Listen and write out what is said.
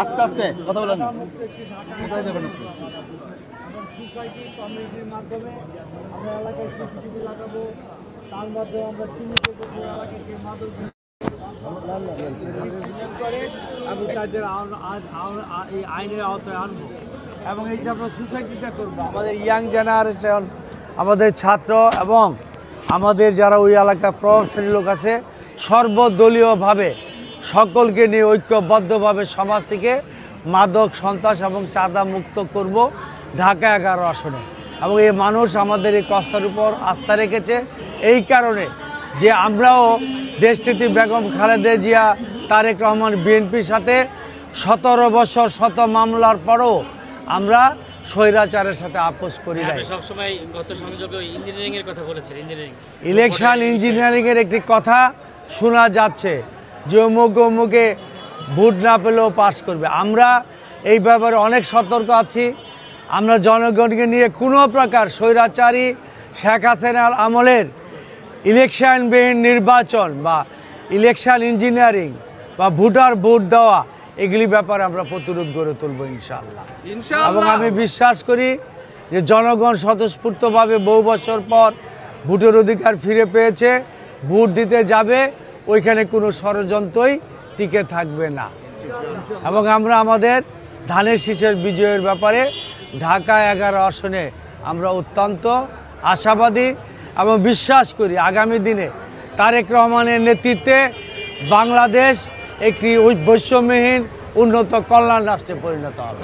আস্তে আস্তে কথা বলেন। সোসাইটি কমিউনিটির মাধ্যমে আমরা এলাকায় সিসিটিভি লাগাবো, তার মধ্যে আমরা চিহ্নিত করবো এলাকাকে মাদক করে এবং তাদের এই আইনের আওতায় আনবো। এবং এই যে আমরা সোসাইটিটা করবো, আমাদের ইয়াং জেনারেশন, আমাদের ছাত্র এবং আমাদের যারা ওই এলাকার প্রভাবশালী লোক আছে, সর্বদলীয়ভাবে সকলকে নিয়ে ঐক্যবদ্ধভাবে সমাজ থেকে মাদক, সন্ত্রাস এবং চাঁদা মুক্ত করব ঢাকা 11 আসনে। এবং এই মানুষ আমাদের এই কষ্টের উপর আস্থা রেখেছে এই কারণে যে আমরাও দেশনেত্রী বেগম খালেদা জিয়া, তারেক রহমান, বিএনপির সাথে 17 বছর শত মামলার পরও আমরা স্বৈরাচারের সাথে আপোষ করি নাই। সবসময় গত সংযোগে ইঞ্জিনিয়ারিং এর কথা বলেছেন। ইলেকশন ইঞ্জিনিয়ারিং এর একটি কথা শোনা যাচ্ছে যে অমুকে ভোট না পেলেও পাস করবে। আমরা এই ব্যাপারে অনেক সতর্ক আছি। আমরা জনগণকে নিয়ে কোনো প্রকার স্বৈরাচারী শেখ হাসিনার আমলের ইলেকশনবিহীন নির্বাচন বা ইলেকশন ইঞ্জিনিয়ারিং বা ভোট দেওয়া এগুলি ব্যাপারে আমরা প্রতিরোধ গড়ে তুলব ইনশাআল্লাহ। এবং আমি বিশ্বাস করি যে জনগণ স্বতঃস্ফূর্তভাবে বহু বছর পর ভোটের অধিকার ফিরে পেয়েছে, ভোট দিতে যাবে, ওইখানে কোনো ষড়যন্ত্রই টিকে থাকবে না। এবং আমরা আমাদের ধানের শীষের বিজয়ের ব্যাপারে ঢাকা 11 আসনে আমরা অত্যন্ত আশাবাদী এবং বিশ্বাস করি আগামী দিনে তারেক রহমানের নেতৃত্বে বাংলাদেশ একটি বৈষম্যহীন উন্নত কল্যাণ রাষ্ট্রে পরিণত হবে।